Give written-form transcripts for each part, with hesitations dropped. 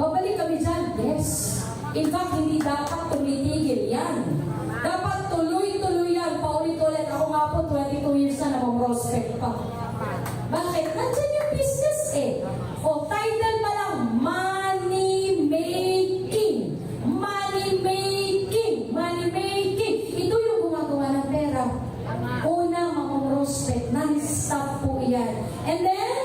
Babalik kami dyan? Yes. In fact, hindi dapat tumitigil yan. Dapat tuloy-tuloy yan. Paulit-ulit. Ako nga po, 22 years na prospect pa. Bakit? Nandiyan yung business eh. O, title pa lang, money making. Money making. Money making. Ito yung gumagawa ng pera. Una, mga prospect. Non-stop po yan. And then,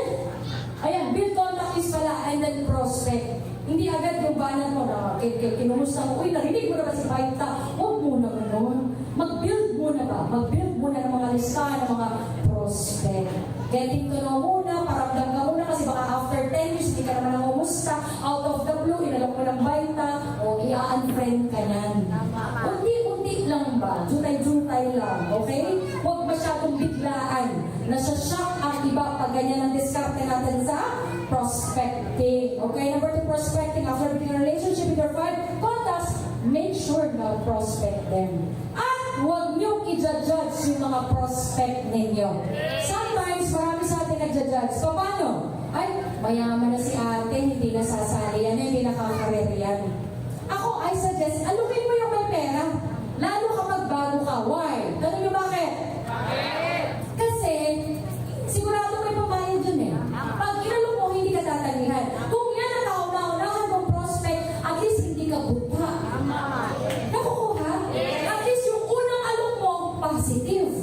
ayan, build contact is pala, and then prospect. Hindi agad yung banat mo na kinumusta mo, uy, narinig mo na ba si Baita? Huwag muna ganun. Mag-build muna ba? Mag-build muna ng mga listahan, ng mga prospect. Getting to know muna, paramdam ka muna kasi baka after 10 years, hindi ka naman nangumusta. Out of the blue, inalok mo ng Baita, o i-unfriend ka yan. Unti-unti lang ba? Jutay-jutay lang, okay? Huwag masyadong biglaan. Nasa-shock ang iba pag ganyan ang diskarte natin sa prospecting. Okay, number 2, prospecting. After beginning a relationship with your 5 contacts, make sure na prospect them. At huwag niyong i-judge yung mga prospect ninyo. Sometimes, marami sa atin nag-judge. So, paano? Ay, mayaman na si ate, hindi nasasali yan, hindi nakakarir yan. Ako, I suggest, alukin mo yung may pera. Lalo kapag bago ka. Why? Tanong niyo bakit? Kasi, sigurado may pabayad dun eh. Pag inalok mo, hindi ka tatanihan. Kung yan ang kauna-unahan mong prospect, at least hindi ka buta. Nakukuha? At least yung unang alok mo, positive.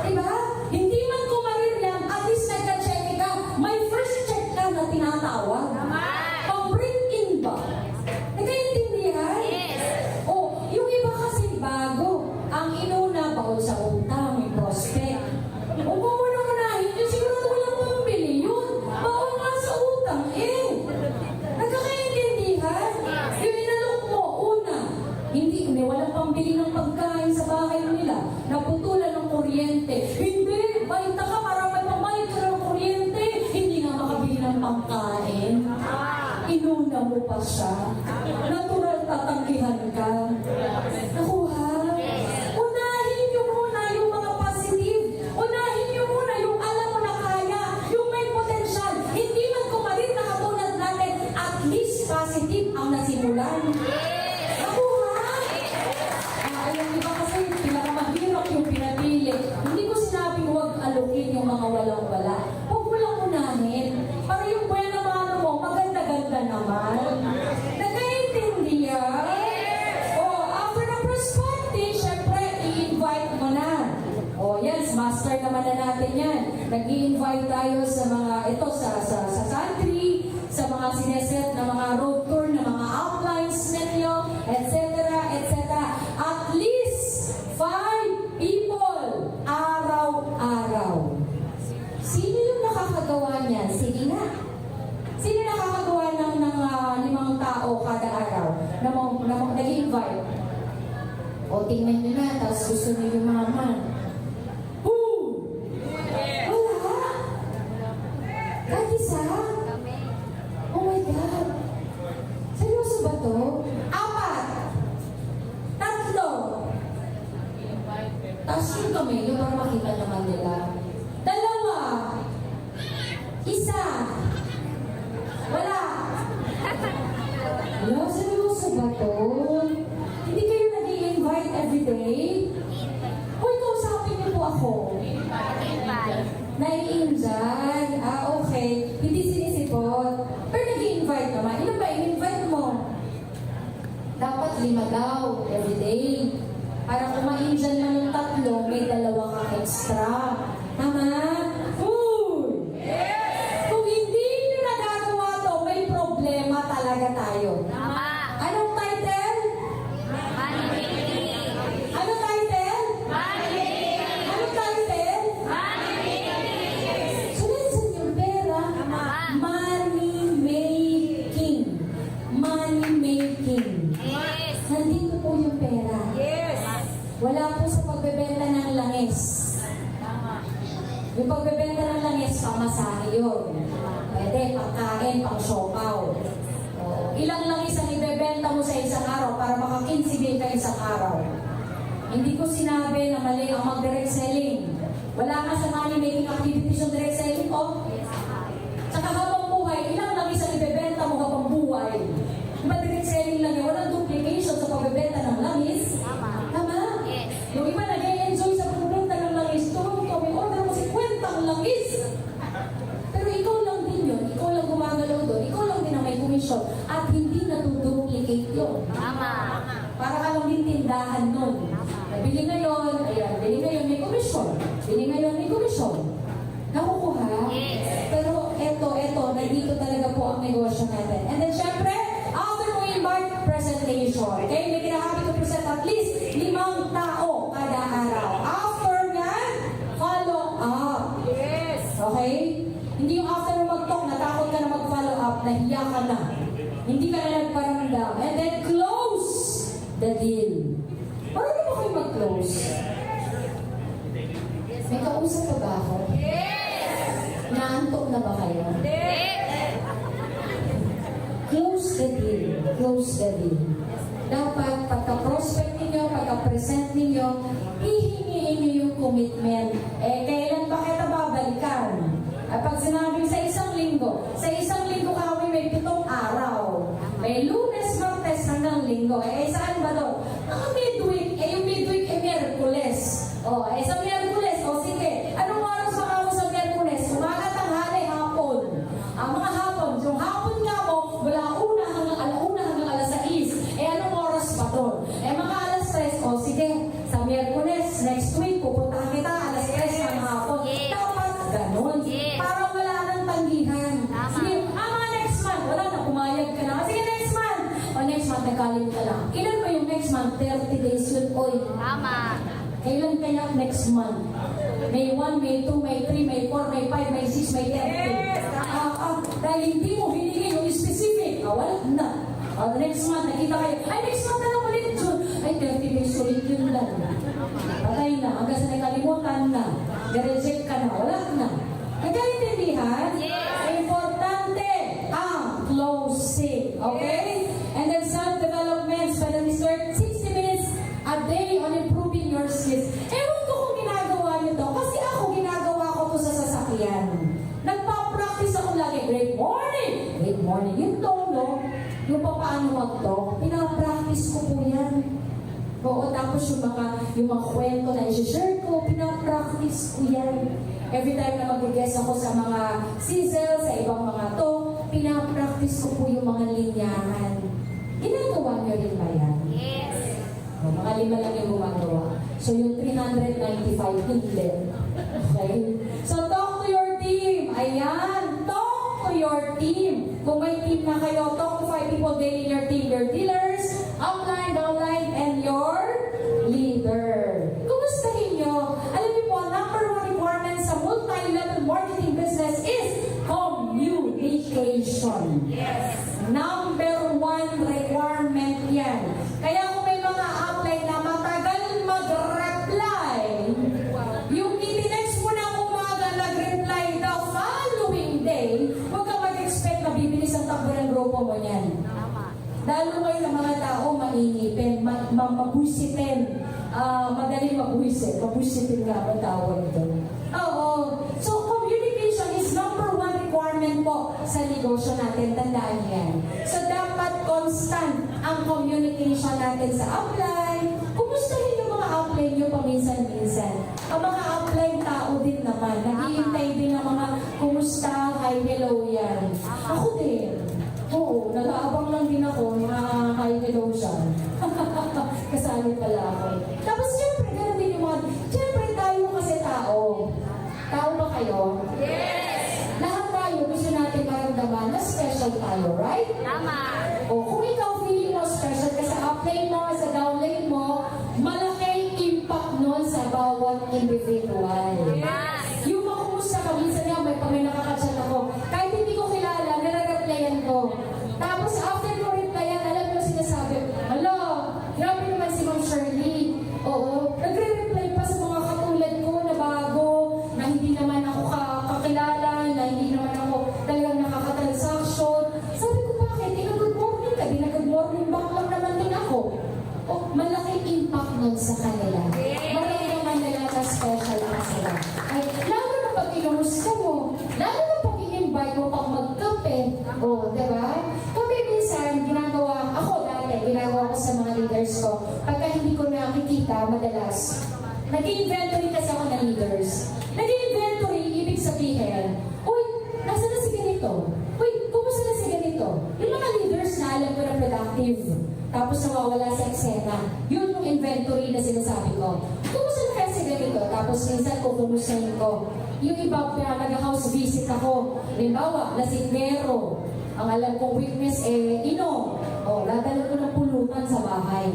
Diba? Hindi man kumarir yan, at least nagka-check ka. May first check ka na tinatawag. Pang-bring-in ba? Nagkaintindihan? O, yung iba kasi bago. Ang inuna, bawal sa utang, may prospect. O kung muna-munahin, yung sigurado walang pambili yun. Bawal nga sa utang, eh. Nagkakaintindihan? Yung inalok mo, una, hindi, walang pambili ng pagkain sa bahay nila. Naputulan ng kuryente. Hindi, baita ka para may pamayad ka ng kuryente. Hindi nga makabili ng pangkain. Inuna mo pa siya. Natural tatanggihan ka. Nakuha? Unahin niyo muna yung mga positive. Unahin niyo muna yung alam mo na kaya. Yung may potential. Hindi man kumalit na katulad natin. At least positive ang nasimulan. Nakuha? Ayun, iba kasi pinakamahirap yung pinapili. Hindi ko sinabing huwag alukin yung mga walang-wala. Huwag mo lang unahin. Para yung buwan naman mo, maganda-ganda naman. Nagkaintindihan? After ng prospecting, syempre, i-invite mo na. Yes, master naman na natin yan. Nag-i-invite tayo sa mga, ito, sa country, sa mga sineset na mga road tour, na mga outlines ninyo, etc., etc. At least 5 people, araw-araw. Sino yung nakakagawa niyan? Sige nga. Sino nakakagawa ng 5 tao kada araw na nag-i-invite? O, tingnan nyo na, tapos gusto nyo yumaman. Who? Wala. Kahit isa? Oh my God. Seryoso ba to? 4. 3. Tapos yung kamay nyo para makita naman nila. 2. 1. Wala. Hello, seryoso ba to? Hindi kayo nag-i-invite everyday? Uy, kausapin niyo po ako. Nai-invite? Okay. Hindi sinisipot. Pero nag-i-invite naman. Ilan ba in-invite mo? Dapat 5 daw everyday. Para kumain dyan man yung 3, may 2 kang extra. Tama? Uy! Kung hindi nyo nagagawa to, may problema talaga tayo. Anong title? Anong title? Anong title? Sunod-sunod yung pera. Money making. Money making. Nandito po yung pera. Wala po sa pagbebenta ng langis. Yung pagbebenta ng langis, pamasahe yun. Pwede, pangkain, pang-siopaw. Ilang langis ang ibebenta mo sa isang araw para maka-15 ka isang araw. Hindi ko sinabi na mali ang mag-direct selling. Wala ka sa money making activities yung direct selling, Saka habang buhay, ilang langis ang ibebenta mo habang buhay. tindahan nun. Nabili ngayon, ayan, bili ngayon, may komisyon. Bili ngayon, may komisyon. Nakukuha? Yes. Pero eto, nandito talaga po ang negosyo natin. And then, syempre, after mo invite, presentation. Okay? May kinakabi to present at least 5 tao kada araw. After yan, follow up. Yes. Okay? Hindi yung after mo mag-talk, natakot ka na mag-follow up, nahiya ka na. Hindi ka na nagparamdam. And then, close the deal. Paano ba kayo mag-close? May kausap pa ba ako? Yes. Naantok na ba kayo? Yes. Close the deal. Close the deal. Dapat pagka-prospect ninyo, pagka-present ninyo, hihingiin niyo yung commitment. Kailan ba kita babalikan? At pag sinabi sa isang linggo kami may 7 araw. May Lunes, Martes hanggang Linggo. Saan ba doon? Midweek. Yung midweek Miyerkules. Sa Miyerkules, sige. Anong oras ba ako sa Miyerkules? Umaga, tanghali, hapon. Ang mga hapon, yung hapon nga mo, mula alauna hanggang alas 6. Anong oras pa doon? Mga alas 3, sige. Sa Miyerkules, next week, pupuntahan kita, alas 3 ng hapon. Yes. Dapat ganun. Yes. Para wala nang tanggihan. Tama. Sige, mga next month, wala na, pumayag ka na. Sige, next month. Next month, nagkalim ka lang. Kailan ba yung next month? 30 days yun, oy. Tama. Kailan kaya next month? May 1, May 2, May 3, May 4, May 5, May 6, May 30. Yes. Dahil hindi mo binigay yung specific, wala na. Next month, nakita kayo, next month na lang ulit, June. 30 days ulit yun lang. Patay na, hanggang sa nakalimutan na. Direject ka na, wala na. Nagkaintindihan? Yes. Importante ang closing. Okay? And then self-development, spend at least 60 minutes a day on improving your skills. Ewan ko kung ginagawa nyo to. Kasi ako, ginagawa ko to sa sasakyan. Nagpa-practice ako lagi. Great morning! Great morning. Yung tono, yung paano mag-talk, pinapractice ko po yan. Oo, tapos yung mga kwento na i-share ko, pinapractice ko yan. Every time na mag-guest ako sa mga sizzle, sa ibang mga to, pinapractice ko po yung mga linyahan. Ginagawa nyo rin ba yan? Yes. Mga 5 lang yung gumagawa. So yung 395, hindi. Okay? So talk to your team. Ayan, talk to your team. Kung may team na kayo, talk to 5 people daily in your team. Your dealers, upline, downline, and your leader. Kumustahin nyo? Alam niyo po, number 1 requirement sa multi-level marketing business is communication. Yes. Number 1 requirement yan. Kaya kung may mga apply na matagal mag-reply, yung itinext mo na umaga nag-reply the following day, huwag kang mag-expect na bibilis ang takbo ng grupo mo yan. Tama. Lalo ngayon ang mga tao mainipin, mabuisitin, madaling mabuisit. Mabuisitin nga ang tawag doon. Oo. So, communication is number 1 requirement po sa negosyo natin. Tandaan yan. So, dapat constant ang communication natin sa upline. Kumustahin yung mga upline nyo paminsan-minsan. Ang mga upline tao din naman. Naghihintay din ng mga kumusta, hi, hello yan. Ako din. Oo, nag-aabang lang din ako, mga hi, hello siya. Kasali pala ako. Tapos siyempre, gano'n din yung mga, siyempre tayo kasi tao. Tao ba kayo? Yes. Lahat tayo gusto natin maramdaman na special tayo, right? Tama. O kung ikaw feeling mo special ka sa upline mo, sa downline mo, malaking impact nun sa bawat individual. Yes. Yung makumusta ka, minsan nga may nakakachat ako, kahit hindi ko kilala, nare-replyan ko. Tapos after ko replyan, alam mo sinasabi, hala, grabe naman si Ma'am Shirley. Oo, nagre-reply pa sa mga katulad ko na bago, na hindi naman ako kakilala, na hindi naman ako talagang nakakatransaction. Sabi ko, bakit? Good morning ka, good morning back lang naman din ako. Oh, malaking impact nun sa kanila. Marami naman nila na special pa sila. Ay, lalo na pag inamusta mo, lalo na pag in-invite mo pang magkape, oh, diba? Kami minsan, ginagawa ko sa mga leaders ko, pagka hindi ko nakikita, madalas, nag-inventory kasi ako na leaders. Nag-inventory, ibig sabihin, uy, nasa na si ganito? Uy, kumusta na si ganito? Yung mga leaders na alam ko na productive, tapos nawawala sa eksena. Yun yung inventory na sinasabi ko. Kumusta na kasi ganito? Tapos minsan ko kumustahin ko. Yung iba, nag-house visit ako. Halimbawa, lasinggero. Ang alam kong weakness inom. Dadala ko ng pulutan sa bahay.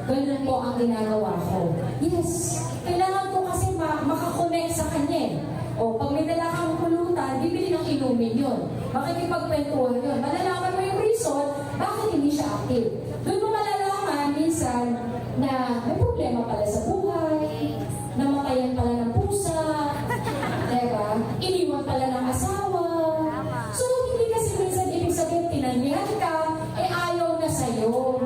Ganun po ang ginagawa ko. Yes, kailangan ko kasi makakonect sa kanya. Pag may dala kang pulutan, bibili ng inumin yun. Makikipagkwentuhan yun. Malalaman mo yung reason, bakit hindi siya active. Doon mo malalaman minsan na may problema pala sa buhay, namatayan pala ng pusa, diba? Iniwan pala ng asawa. So, hindi kasi minsan ibig sabihin, tinangihan ka, ayaw na sa'yo.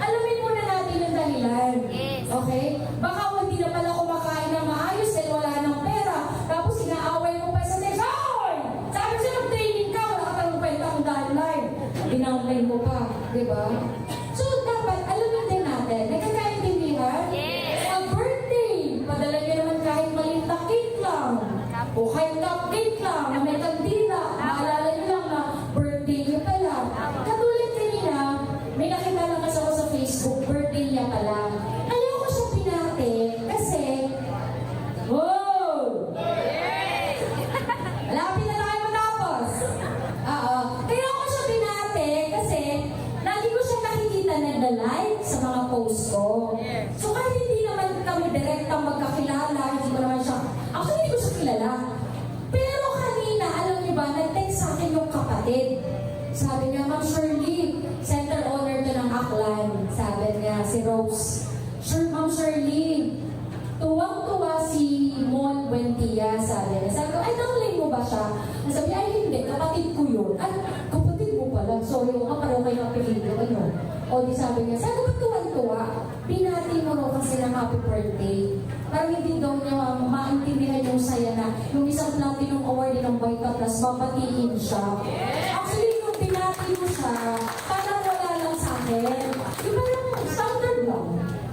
Alamin muna natin yung dahilan. Yes. Okay? Baka hindi na pala kumakain ng maayos dahil wala ng pera. Tapos inaaway mo pa sa text, "Hoy! Sabi siya mag-training ka, wala ka pang kwenta kung downline." Dinownline mo pa, di ba? So, dapat alamin din natin, nagkakaintindihan? Yes. Ang birthday, padala niyo naman kahit maliit na cake lang. O kahit cupcake lang, na may kandila. Maalala niyo lang na birthday niyo pala. Katulad kanina, may nakita lang kasi ako sa Facebook, birthday niya pala. Ayoko siya pinate kasi, wow! Malapit na tayo matapos. Kaya ako siya pinate kasi lagi ko siya nakikita nagda-like sa mga post ko. So kahit hindi naman kami direktang magkakilala, hindi ko naman siya, actually hindi ko siya kilala. Pero kanina, alam niyo ba, nag-text sa akin yung kapatid. Sabi niya, "Ma'am Shirley, center owner to ng Aklan." Sabi niya, si Rose. "Ma'am Shirley, tuwang-tuwa si Mon Buendia," sabi niya. Sabi ko, "Ay, nakaling mo ba siya?" Sabi niya, "Ay, hindi, kapatid ko yun." "Ay, kapatid mo pala." Sorry, pareho kayo ng apelido, ano? Di sabi niya, "Sabi ko, tuwang-tuwa. Binati mo raw kasi ng happy birthday." Parang hindi daw niya maintindihan yung saya na yung isang platinum award ng Vita Plus, babatiin siya. Actually, yung binati mo siya, parang wala lang sa akin. Di ba yung standard lang?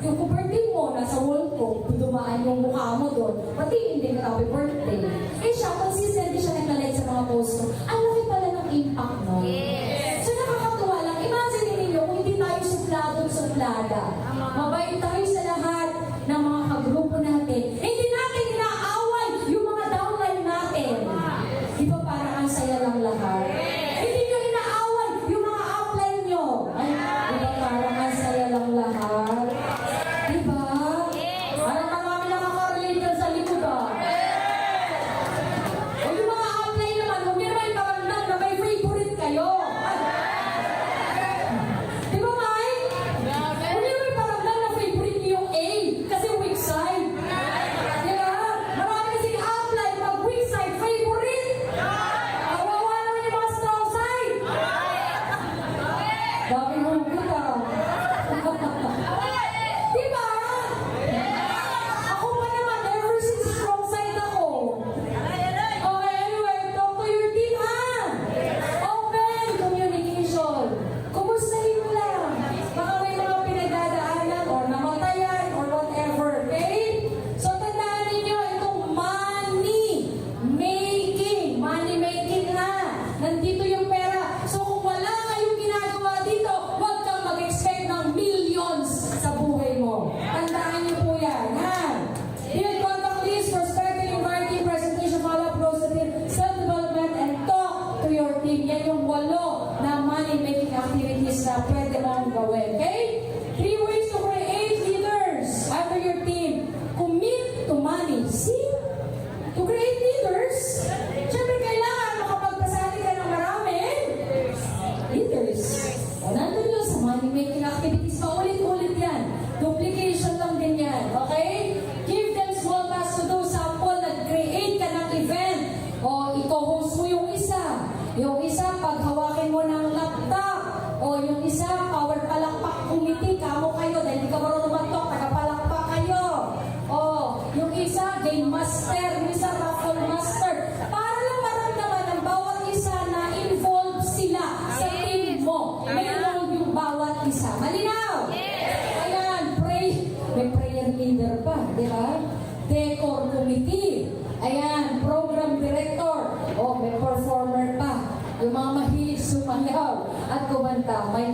Yung kung birthday mo, nasa wall ko, dumaan yung mukha mo doon, batiin din ka happy birthday. Siya, consistent siya naglalike sa mga post ko. Ang laki pala ng impact mo. Yes. So nakakatuwa lang. Imagine ninyo kung hindi tayo suplada. Mabait tayo sa lahat ng mga kagrupo natin. Hindi natin inaaway yung mga downline natin. Di ba parang ang saya lang lahat? Hindi nyo inaaway yung mga upline nyo. Di ba parang ang saya lang lahat? Di ba? Parang marami nakaka-relate yan sa likod O yung mga upline naman, huwag nyo naman iparamdam na may favorite kayo. Di ba, Mike? Huwag nyo naman iparamdam na favorite niyo yung A kasi weak side. Di ba? Marami kasing upline pag weak side, favorite. Kawawa naman yung mga strong side. Dami mong kita. Di ba? Ako pa naman, ever since strong side ako. Okay, anyway, talk to your team, ha? Open communication. Kumustahin mo lang. Baka may mga pinagdadaanan or namatayan or whatever, okay? So, tandaan ninyo, itong money making na. Nandito yung pera. So, kung wala kayong ginagawa dito, huwag kang mag-expect ng millions sa buhay mo. Tandaan niyo po yan, ha? Build contact list, perspective, inviting, presentation, follow-up, roasting, self-development, and talk to your team. Yan yung 8 na money-making activities na pwede mong gawin. Okay? 3 ways to create leaders under your team. Commit to money. See? To create leaders, syempre kailangan makapagpasali ka ng maraming leaders. Nandun yun sa money-making activities. Paulit-ulit yan. Duplication lang din yan. Okay? Give them small tasks to do. Sample, nag-create ka ng event. I-co-host mo yung isa. Yung isa, paghawakin mo ng laptop. Yung isa, power palakpak committee. Kamo kayo dahil di ka marunong mag-talk. Tagapalakpak kayo. Yung isa, game master. Yung isa, raffle master. Para lang maramdaman ng bawat isa na involved sila sa team mo. May role yung bawat isa. Malinaw? Ayan, may prayer leader pa, di ba? Decor committee. Ayan, program director. May performer pa. Yung mga mahilig sumayaw at kumanta. May